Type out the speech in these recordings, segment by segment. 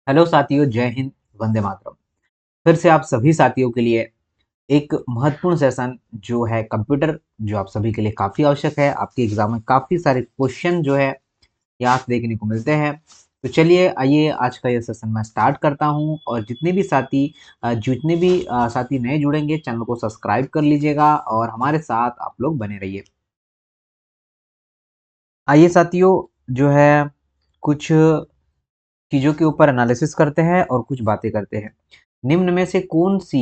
Hello साथियों, जय हिंद, वंदे मातरम। फिर से आप सभी साथियों के लिए एक महत्वपूर्ण सेशन जो है कंप्यूटर, जो आप सभी के लिए काफ़ी आवश्यक है। आपके एग्जाम में काफ़ी सारे क्वेश्चन जो है यहाँ से देखने को मिलते हैं। तो चलिए आइए आज का ये सेशन मैं स्टार्ट करता हूँ। और जितने भी साथी नए जुड़ेंगे, चैनल को सब्सक्राइब कर लीजिएगा और हमारे साथ आप लोग बने रहिए। आइए साथियों, जो है कुछ चीज़ों के ऊपर एनालिसिस करते हैं और कुछ बातें करते हैं। निम्न में से कौन सी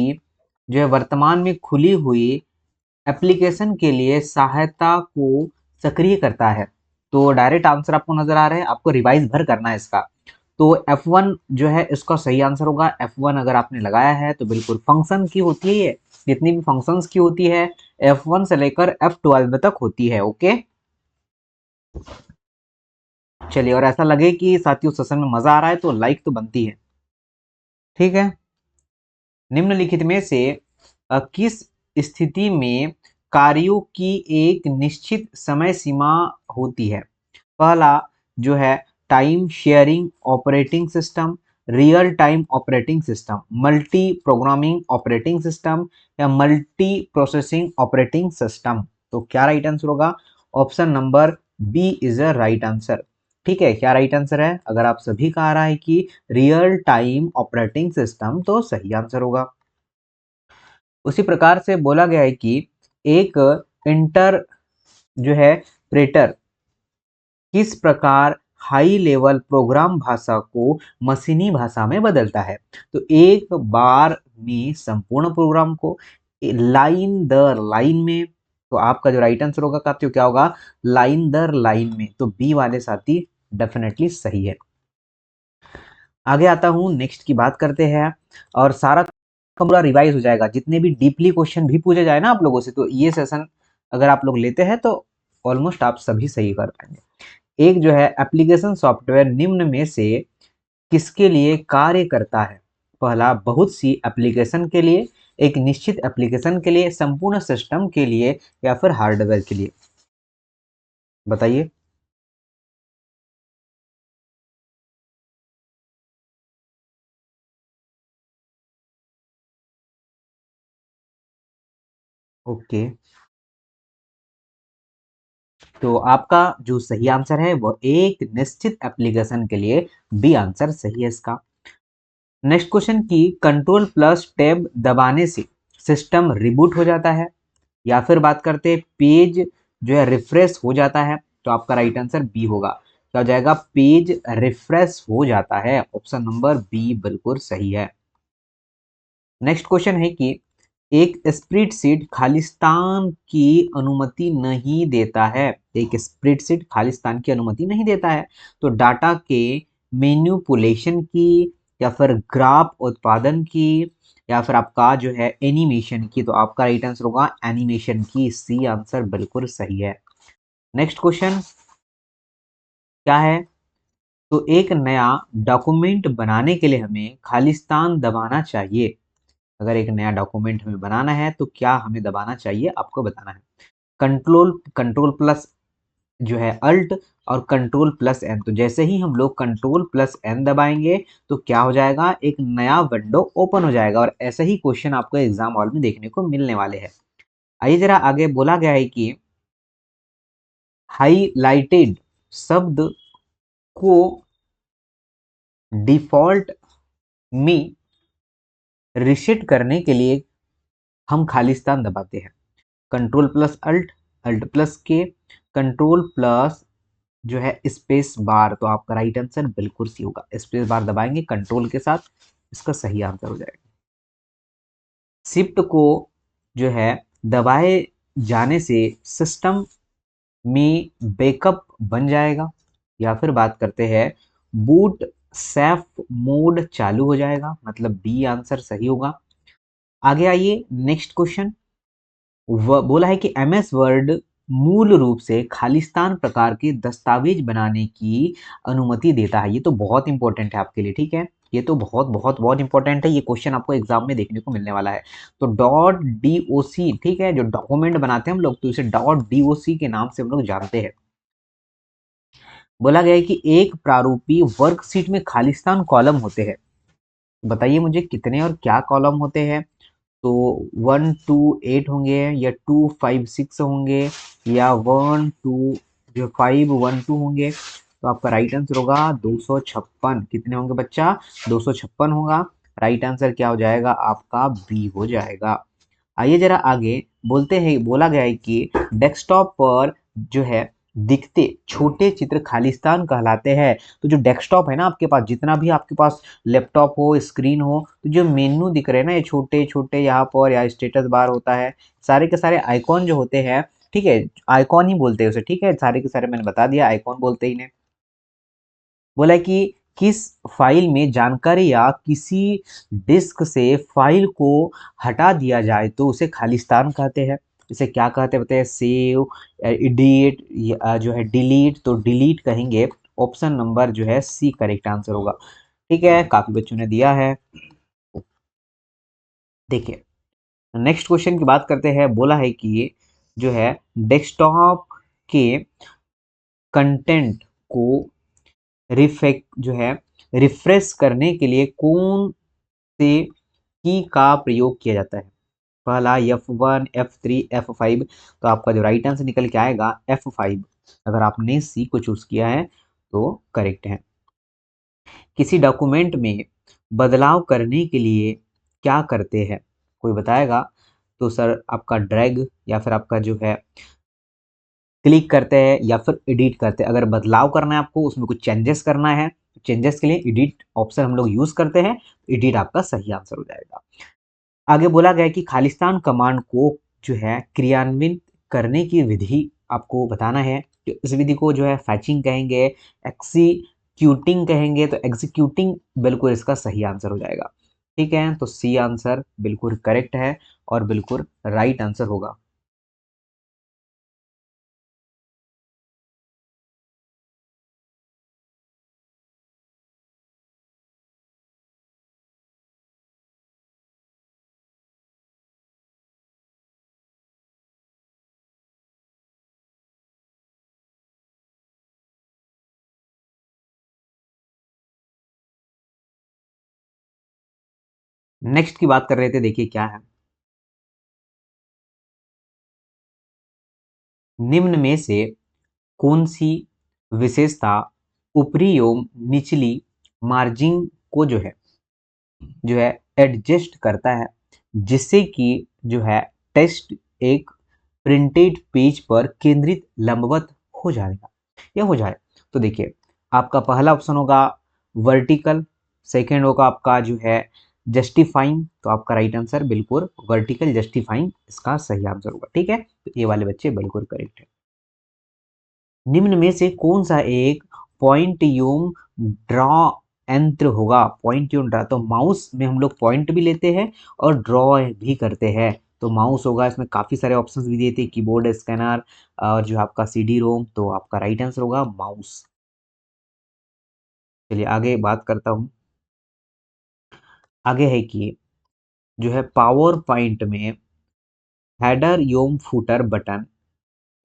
जो है वर्तमान में खुली हुई एप्लीकेशन के लिए सहायता को सक्रिय करता है? तो डायरेक्ट आंसर आपको नजर आ रहा है, आपको रिवाइज भर करना है इसका। तो F1 जो है इसका सही आंसर होगा। F1 अगर आपने लगाया है तो बिल्कुल फंक्शन की होती है ये, जितनी भी फंक्शंस की होती है F1 से लेकर F12 तक होती है। ओके, चलिए, और ऐसा लगे कि साथियों सेशन में मजा आ रहा है तो लाइक तो बनती है। ठीक है, निम्नलिखित में से किस स्थिति में कार्यों की एक निश्चित समय सीमा होती है? पहला जो है time sharing operating system, real time operating system, multi programming operating system या मल्टी प्रोसेसिंग ऑपरेटिंग सिस्टम। तो क्या राइट आंसर होगा? Option number B is a right answer. ठीक है, क्या राइट आंसर है? अगर आप सभी का आ रहा है कि रियल टाइम ऑपरेटिंग सिस्टम, तो सही आंसर होगा। उसी प्रकार से बोला गया है कि एक इंटर जो है प्रेटर किस प्रकार हाई लेवल प्रोग्राम भाषा को मशीनी भाषा में बदलता है? तो एक बार में संपूर्ण प्रोग्राम को लाइन दर लाइन में, तो आपका जो राइट आंसर होगा साथियों क्या होगा? लाइन दर लाइन में। तो बी वाले साथी डेफिनेटली सही है। आगे आता हूं, नेक्स्ट की बात करते हैं और सारा का पूरा रिवाइज हो जाएगा। जितने भी डीपली क्वेश्चन भी पूछे जाए ना आप लोगों से, तो ये सेशन अगर आप लोग लेते हैं तो ऑलमोस्ट आप सभी सही कर पाएंगे। एक जो है एप्लीकेशन सॉफ्टवेयर निम्न में से किसके लिए कार्य करता है? पहला बहुत सी एप्लीकेशन के लिए, एक निश्चित एप्लीकेशन के लिए, संपूर्ण सिस्टम के लिए या फिर हार्डवेयर के लिए? बताइए। ओके, तो आपका जो सही आंसर है वो एक निश्चित एप्लीकेशन के लिए बी आंसर सही है इसका। नेक्स्ट क्वेश्चन की कंट्रोल प्लस टैब दबाने से सिस्टम रिबूट हो जाता है या फिर बात करते हैं पेज जो है रिफ्रेश हो जाता है? तो आपका राइट आंसर बी होगा। क्या हो जाएगा? पेज रिफ्रेश हो जाता है। ऑप्शन नंबर बी बिल्कुल सही है। नेक्स्ट क्वेश्चन है कि एक स्प्रेडशीट खालिस्तान की अनुमति नहीं देता है। एक स्प्रेडशीट खालिस्तान की अनुमति नहीं देता है। तो डाटा के मैनिपुलेशन की, या फिर ग्राफ उत्पादन की, या फिर आपका जो है एनिमेशन की? तो आपका राइट आंसर होगा एनिमेशन की। सी आंसर बिल्कुल सही है। नेक्स्ट क्वेश्चन क्या है? तो एक नया डॉक्यूमेंट बनाने के लिए हमें खालिस्तान दबाना चाहिए। अगर एक नया डॉक्यूमेंट हमें बनाना है तो क्या हमें दबाना चाहिए, आपको बताना है। कंट्रोल कंट्रोल प्लस जो है अल्ट और कंट्रोल प्लस एन। तो जैसे ही हम लोग कंट्रोल प्लस एन दबाएंगे तो क्या हो जाएगा? एक नया विंडो ओपन हो जाएगा। और ऐसे ही क्वेश्चन आपको एग्जाम हॉल में देखने को मिलने वाले हैं। आइए जरा आगे, बोला गया है कि हाईलाइटेड शब्द को डिफॉल्ट में रिसेट करने के लिए हम खालिस्तान दबाते हैं। Control plus alt, alt plus K, control plus जो है स्पेस बार। तो आपका राइट आंसर बिल्कुल सी होगा। स्पेस बार दबाएंगे कंट्रोल के साथ, इसका सही आंसर हो जाएगा। शिफ्ट को जो है दबाए जाने से सिस्टम में बैकअप बन जाएगा, या फिर बात करते हैं बूट सेफ मोड चालू हो जाएगा? मतलब बी आंसर सही होगा। आगे आइए, नेक्स्ट क्वेश्चन बोला है कि एमएस वर्ड मूल रूप से खालिस्तान प्रकार के दस्तावेज बनाने की अनुमति देता है। ये तो बहुत इंपॉर्टेंट है आपके लिए। ठीक है, ये तो बहुत बहुत बहुत इंपॉर्टेंट है। ये क्वेश्चन आपको एग्जाम में देखने को मिलने वाला है। तो डॉट डीओसी, ठीक है, जो डॉक्यूमेंट बनाते हैं हम लोग, तो इसे डॉट डीओसी के नाम से हम लोग जानते हैं। बोला गया है कि एक प्रारूपी वर्कशीट में खालिस्तान कॉलम होते हैं। बताइए मुझे कितने और क्या कॉलम होते हैं। तो 1 2 8 होंगे या 2 5 6 होंगे या 1 2 जो 5 1 2 होंगे। तो आपका राइट आंसर होगा 256। कितने होंगे बच्चा? 256 होगा। राइट आंसर क्या हो जाएगा आपका? बी हो जाएगा। आइए जरा आगे बोलते हैं। बोला गया है कि डेस्कटॉप पर जो है दिखते छोटे चित्र खालिस्तान कहलाते हैं। तो जो डेस्कटॉप है ना आपके पास, जितना भी आपके पास लैपटॉप हो, स्क्रीन हो, तो जो मेन्यू दिख रहे हैं ना ये छोटे छोटे यहाँ पर, या स्टेटस बार होता है, सारे के सारे आइकॉन जो होते हैं, ठीक है, आइकॉन ही बोलते हैं उसे, ठीक है, सारे के सारे मैंने बता दिया, आइकॉन बोलते ही ने। बोला कि किस फाइल में जानकारी या किसी डिस्क से फाइल को हटा दिया जाए तो उसे खालिस्तान कहते हैं। इसे क्या कहते हैं बताइए? सेव, एडिट, जो है डिलीट, तो डिलीट कहेंगे। ऑप्शन नंबर जो है सी करेक्ट आंसर होगा। ठीक है, काफी बच्चों ने दिया है। देखिए नेक्स्ट क्वेश्चन की बात करते हैं। बोला है कि जो है डेस्कटॉप के कंटेंट को जो है रिफ्रेश करने के लिए कौन से की का प्रयोग किया जाता है? पहला F1, F3, F5। तो आपका जो राइट आंसर निकल के आएगा F5। अगर आपने सी को चूज किया है तो करेक्ट है। किसी डॉक्यूमेंट में बदलाव करने के लिए क्या करते हैं? कोई बताएगा? तो सर आपका ड्रैग या फिर आपका जो है क्लिक करते हैं या फिर एडिट करते हैं। अगर बदलाव करना है आपको, उसमें कुछ चेंजेस करना है, चेंजेस के लिए एडिट ऑप्शन हम लोग यूज करते हैं। एडिट आपका सही आंसर हो जाएगा। आगे बोला गया है कि खालिस्तान कमांड को जो है क्रियान्वित करने की विधि आपको बताना है। तो इस विधि को जो है फैचिंग कहेंगे, एक्सीक्यूटिंग कहेंगे। तो एक्जीक्यूटिंग बिल्कुल इसका सही आंसर हो जाएगा। ठीक है, तो सी आंसर बिल्कुल करेक्ट है और बिल्कुल राइट आंसर होगा। नेक्स्ट की बात कर रहे थे, देखिए क्या है। निम्न में से कौन सी विशेषता ऊपरी एवं निचली मार्जिन को जो है एडजस्ट करता है, जिससे कि जो है टेक्स्ट एक प्रिंटेड पेज पर केंद्रित लंबवत हो जाएगा या हो जाए। तो देखिए आपका पहला ऑप्शन होगा वर्टिकल, सेकंड होगा आपका जो है जस्टिफाइंग। तो आपका राइट आंसर बिल्कुल वर्टिकल जस्टिफाइंग इसका सही आंसर होगा। ठीक है, तो ये वाले बच्चे बिल्कुल करेक्ट है। निम्न में से कौन सा एक पॉइंट यूम ड्रॉ यंत्र होगा? पॉइंट यूम ड्रॉ, तो माउस में हम लोग पॉइंट भी लेते हैं और ड्रॉ भी करते हैं। तो माउस होगा। इसमें काफी सारे ऑप्शंस भी दिए थे, कीबोर्ड, स्कैनर और जो आपका सीडी रोम। तो आपका राइट आंसर होगा माउस। चलिए आगे बात करता हूँ। आगे है कि जो है पावर पॉइंट में हेडर एवं फुटर बटन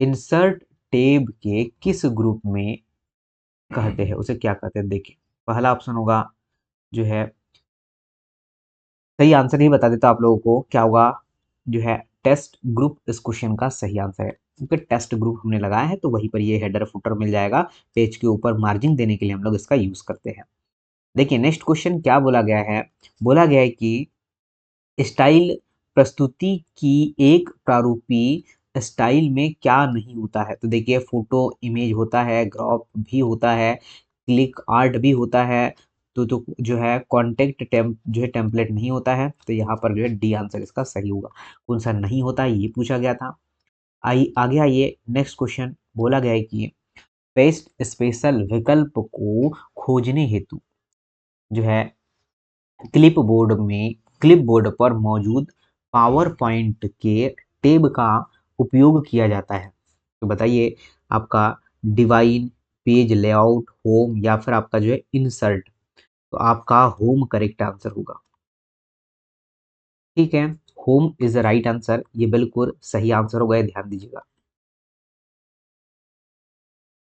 इंसर्ट टैब के किस ग्रुप में कहते हैं? उसे क्या कहते हैं? देखिए पहला ऑप्शन होगा जो है, सही आंसर ही बता देता आप लोगों को क्या होगा, जो है टेस्ट ग्रुप इस क्वेश्चन का सही आंसर है। क्योंकि टेस्ट ग्रुप हमने लगाया है तो वहीं पर ये हेडर फुटर मिल जाएगा। पेज के ऊपर मार्जिन देने के लिए हम लोग इसका यूज करते हैं। देखिए नेक्स्ट क्वेश्चन क्या बोला गया है। बोला गया है कि स्टाइल प्रस्तुति की एक प्रारूपी स्टाइल में क्या नहीं होता है? तो देखिए फोटो इमेज होता है, क्रॉप भी होता है, क्लिक आर्ट भी होता है। तो जो है कॉन्टेक्ट टेम्प जो है टेम्पलेट नहीं होता है। तो यहाँ पर जो है डी आंसर इसका सही होगा। कौन सा नहीं होता है ये पूछा गया था। आगे आइए नेक्स्ट क्वेश्चन। बोला गया है कि पेस्ट स्पेशल विकल्प को खोजने हेतु जो है क्लिपबोर्ड पर मौजूद पावर पॉइंट के टैब का उपयोग किया जाता है। तो बताइए आपका डिवाइन, पेज लेआउट, होम या फिर आपका जो है इंसर्ट। तो आपका होम करेक्ट आंसर होगा। ठीक है, home is the right answer, ये बिल्कुल सही आंसर होगा, ये ध्यान दीजिएगा।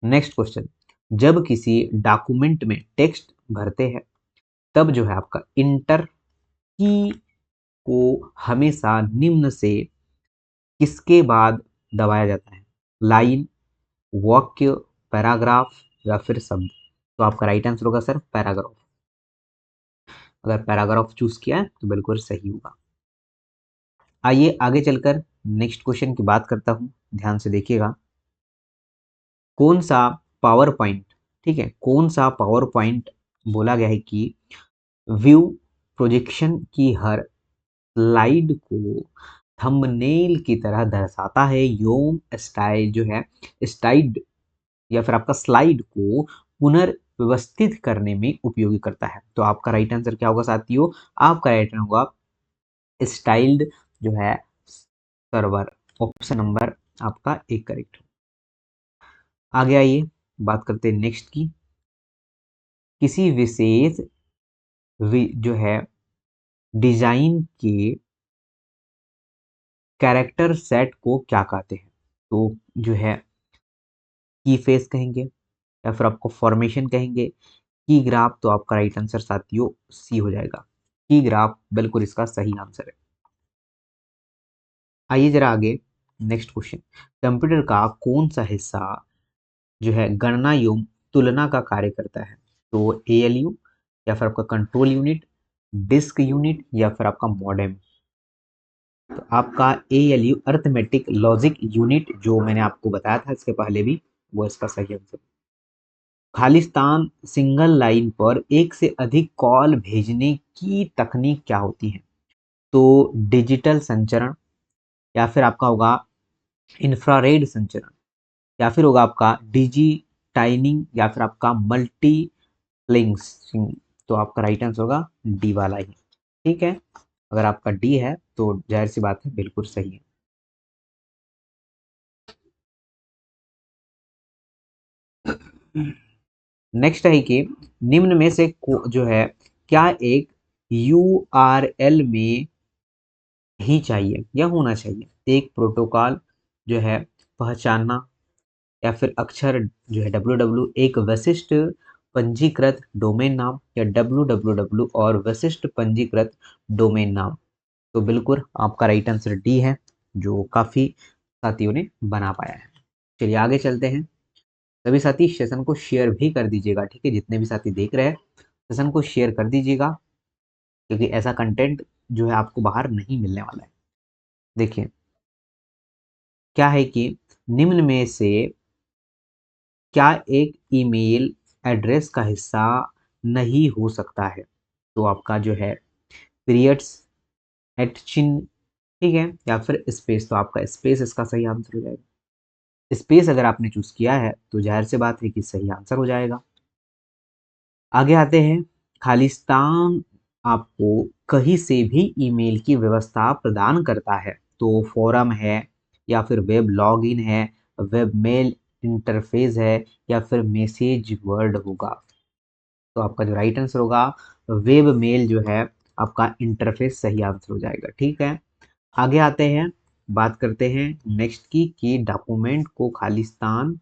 Next question. जब किसी डॉक्यूमेंट में टेक्स्ट भरते हैं तब जो है आपका इंटर की को हमेशा निम्न से किसके बाद दबाया जाता है? लाइन, वाक्य, पैराग्राफ या फिर शब्द? तो आपका राइट आंसर होगा सर पैराग्राफ। अगर पैराग्राफ चूज किया है तो बिल्कुल सही होगा। आइए आगे चलकर नेक्स्ट क्वेश्चन की बात करता हूं, ध्यान से देखिएगा। कौन सा पावर पॉइंट, ठीक है, कौन सा पावर पॉइंट बोला गया है कि व्यू प्रोजेक्शन की हर स्लाइड को थंबनेल की तरह दर्शाता है एवं स्टाइल जो है स्टाइड या फिर आपका स्लाइड को पुनर्व्यवस्थित करने में उपयोगी करता है? तो आपका राइट आंसर क्या होगा साथियों? आपका राइट आंसर होगा स्टाइल्ड जो है सर्वर। ऑप्शन नंबर आपका एक करेक्ट। आगे आइए बात करते हैं नेक्स्ट की। किसी विशेष जो है डिजाइन के कैरेक्टर सेट को क्या कहते हैं? तो जो है की फेस कहेंगे या फिर आपको फॉर्मेशन कहेंगे, की ग्राफ? तो आपका राइट आंसर साथियों सी हो जाएगा, की ग्राफ बिल्कुल इसका सही आंसर है। आइए जरा आगे नेक्स्ट क्वेश्चन। कंप्यूटर का कौन सा हिस्सा जो है गणना एवं तुलना का कार्य करता है? तो एएलयू या फिर आपका कंट्रोल यूनिट, डिस्क यूनिट या फिर आपका मॉडेम? तो आपका एएलयू अर्थमेटिक लॉजिक यूनिट, जो मैंने आपको बताया था इसके पहले भी, वो इसका सही आंसर। खालिस्तान सिंगल लाइन पर एक से अधिक कॉल भेजने की तकनीक क्या होती है? तो डिजिटल संचरण या फिर आपका होगा इंफ्रारेड संचरण या फिर होगा आपका डिजिटाइनिंग या फिर आपका मल्टीप्लेक्सिंग? तो आपका राइट आंसर होगा डी वाला ही। ठीक है, अगर आपका डी है तो जाहिर सी बात है बिल्कुल सही है। नेक्स्ट है कि निम्न में से जो है क्या एक यूआरएल में ही चाहिए या होना चाहिए? एक प्रोटोकॉल जो है पहचानना या फिर अक्षर जो है www, एक विशिष्ट पंजीकृत डोमेन नाम या www और विशिष्ट पंजीकृत डोमेन नाम? तो बिल्कुल आपका राइट आंसर डी है, जो काफी साथियों ने बना पाया है। चलिए आगे चलते हैं। सभी साथी सेशन को शेयर भी कर दीजिएगा, ठीक है, जितने भी साथी देख रहे हैं सेशन को शेयर कर दीजिएगा, क्योंकि ऐसा कंटेंट जो है आपको बाहर नहीं मिलने वाला है। देखिए क्या है कि निम्न में से क्या एक ईमेल एड्रेस का हिस्सा नहीं हो सकता है? तो आपका जो है पीरियड्स, एटचिन, ठीक है, या फिर स्पेस? तो आपका स्पेस इसका सही आंसर हो जाएगा। स्पेस अगर आपने चूज किया है तो जाहिर सी बात है कि सही आंसर हो जाएगा। आगे आते हैं। खालिस्तान आपको कहीं से भी ईमेल की व्यवस्था प्रदान करता है, तो फोरम है या फिर वेब लॉगिन है, वेब मेल इंटरफेस है या फिर मैसेज वर्ड होगा? तो आपका जो राइट आंसर होगा वेब मेल जो है आपका इंटरफेस सही आंसर हो जाएगा। ठीक है, आगे आते हैं, बात करते हैं नेक्स्ट की कि डॉक्यूमेंट को खालिस्तान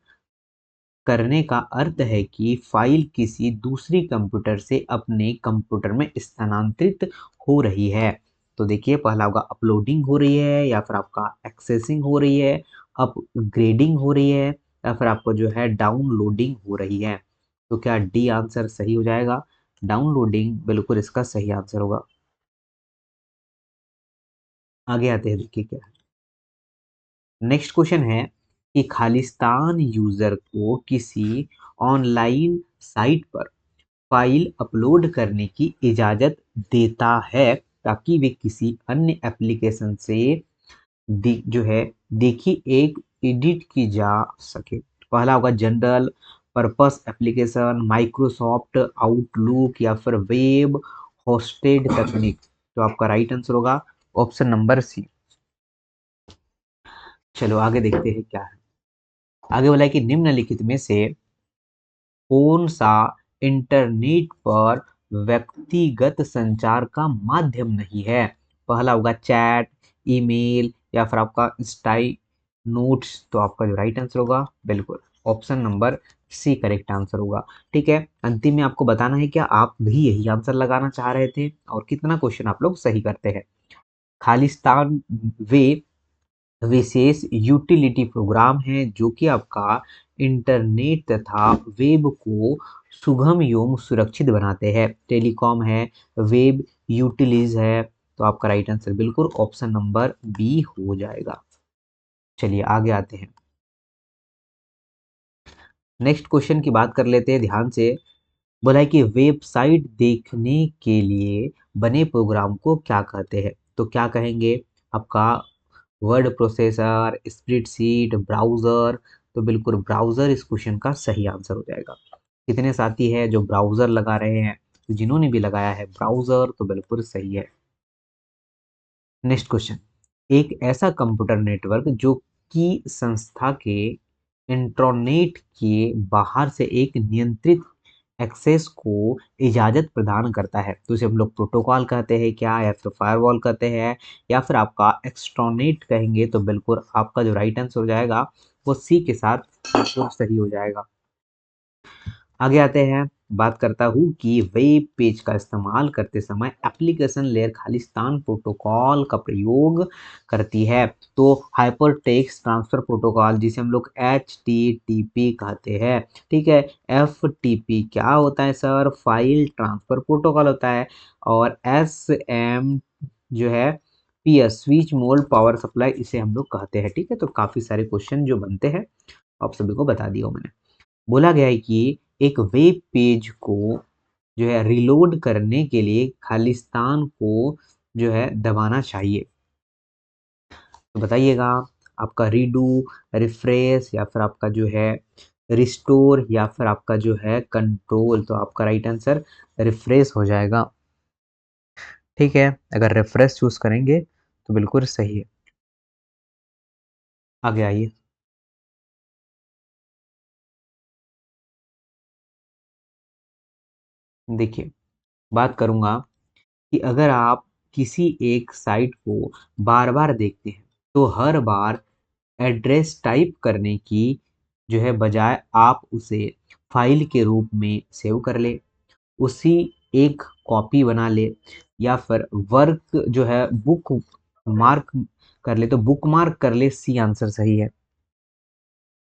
करने का अर्थ है कि फाइल किसी दूसरी कंप्यूटर से अपने कंप्यूटर में स्थानांतरित हो रही है। तो देखिए पहला होगा अपलोडिंग हो रही है या फिर आपका एक्सेसिंग हो रही है, अपग्रेडिंग हो रही है या फिर आपको जो है डाउनलोडिंग हो रही है? तो क्या डी आंसर सही हो जाएगा? डाउनलोडिंग बिल्कुल इसका सही आंसर होगा। आगे आते हैं, देखिए क्या है नेक्स्ट क्वेश्चन है कि खालिस्तान यूजर को किसी ऑनलाइन साइट पर फाइल अपलोड करने की इजाजत देता है ताकि वे किसी अन्य एप्लीकेशन से जो है देखी एक एडिट की जा सके? पहला होगा general purpose application, Microsoft outlook या फिर वेब होस्टेड तकनीक? तो आपका राइट आंसर होगा ऑप्शन नंबर सी। चलो आगे देखते हैं क्या है। आगे बोला है कि निम्नलिखित में से कौन सा इंटरनेट पर व्यक्तिगत संचार का माध्यम नहीं है? पहला होगा चैट, ईमेल या फिर आपका स्टाई नोट्स? तो आपका जो राइट आंसर होगा बिल्कुल option number C correct answer होगा। ठीक है, अंतिम में आपको बताना है कि आप भी यही आंसर लगाना चाह रहे थे और कितना क्वेश्चन आप लोग सही करते हैं। खालिस्तान वे विशेष यूटिलिटी प्रोग्राम है जो कि आपका इंटरनेट तथा वेब को सुगम एवं सुरक्षित बनाते हैं। टेलीकॉम है, वेब यूटिलिटीज है, तो आपका राइट आंसर बिल्कुल ऑप्शन नंबर बी हो जाएगा। चलिए आगे आते हैं। नेक्स्ट क्वेश्चन की बात कर लेते हैं ध्यान से। बोला है कि वेबसाइट देखने के लिए बने प्रोग्राम को क्या कहते हैं? तो क्या कहेंगे? आपका वर्ड प्रोसेसर, स्प्रेडशीट, ब्राउजर, तो बिल्कुल ब्राउजर इस क्वेश्चन का सही आंसर हो जाएगा। कितने साथी है जो ब्राउजर लगा रहे हैं? तो जिन्होंने भी लगाया है ब्राउजर तो बिल्कुल सही है। नेक्स्ट क्वेश्चन, एक ऐसा कंप्यूटर नेटवर्क जो कि संस्था के इंट्रानेट के बाहर से एक नियंत्रित एक्सेस को इजाजत प्रदान करता है, तो इसे हम लोग प्रोटोकॉल कहते हैं क्या, या फिर फायरवॉल कहते हैं, या फिर आपका एक्सट्रानेट कहेंगे, तो बिल्कुल आपका जो राइट आंसर हो जाएगा वो सी के साथ बिल्कुल सही हो जाएगा। आगे आते हैं, बात करता हूँ कि वेब पेज का इस्तेमाल करते समय एप्लीकेशन लेयर खालिस्तान प्रोटोकॉल का प्रयोग करती है। तो हाइपर टेक्स्ट ट्रांसफर प्रोटोकॉल जिसे हम लोग HTTP कहते हैं। ठीक है, FTP क्या होता है सर? फाइल ट्रांसफर प्रोटोकॉल होता है। और SM जो है PS switch mode power supply, इसे हम लोग कहते हैं। ठीक है, तो काफी सारे क्वेश्चन जो बनते हैं आप सभी को बता दिया मैंने। बोला गया है कि एक वेब पेज को जो है रिलोड करने के लिए खालिस्तान को जो है दबाना चाहिए, तो बताइएगा आपका रीडू, रिफ्रेश, या फिर आपका जो है रिस्टोर, या फिर आपका जो है कंट्रोल, तो आपका राइट आंसर रिफ्रेश हो जाएगा। ठीक है, अगर रिफ्रेश चूज करेंगे तो बिल्कुल सही है। आगे आइए। देखिए, बात करूंगा कि अगर आप किसी एक साइट को बार बार देखते हैं तो हर बार एड्रेस टाइप करने की जो है बजाय आप उसे फाइल के रूप में सेव कर ले, उसी एक कॉपी बना ले, या फिर वर्क जो है बुक मार्क कर ले, तो बुक मार्क कर ले, सी आंसर सही है।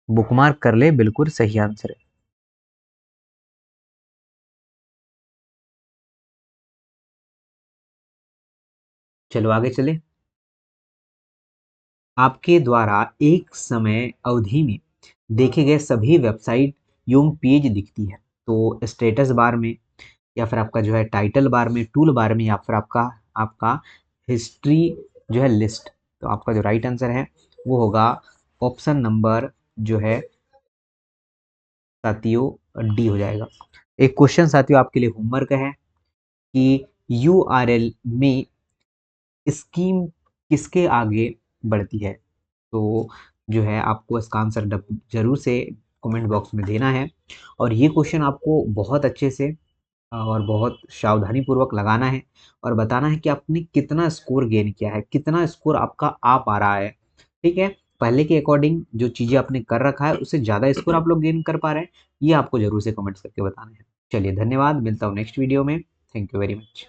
बुक मार्क कर ले बिल्कुल सही आंसर है। चलो आगे चले। आपके द्वारा एक समय अवधि में देखे गए सभी वेबसाइट एवं पेज दिखती है, तो स्टेटस बार में, या फिर आपका जो है टाइटल बार में, टूल बार में, या फिर आपका आपका हिस्ट्री जो है लिस्ट, तो आपका जो राइट आंसर है वो होगा ऑप्शन नंबर जो है साथियों डी हो जाएगा। एक क्वेश्चन साथियों आपके लिए होमवर्क है कि URL में स्कीम किसके आगे बढ़ती है, तो जो है आपको इसका आंसर जरूर से कमेंट बॉक्स में देना है। और ये क्वेश्चन आपको बहुत अच्छे से और बहुत सावधानी पूर्वक लगाना है और बताना है कि आपने कितना स्कोर गेन किया है, कितना स्कोर आपका आ पा रहा है। ठीक है, पहले के अकॉर्डिंग जो चीजें आपने कर रखा है उससे ज्यादा स्कोर आप लोग गेन कर पा रहे हैं, ये आपको जरूर से कमेंट्स करके बताना है। चलिए धन्यवाद, मिलता हूँ नेक्स्ट वीडियो में। Thank you very much.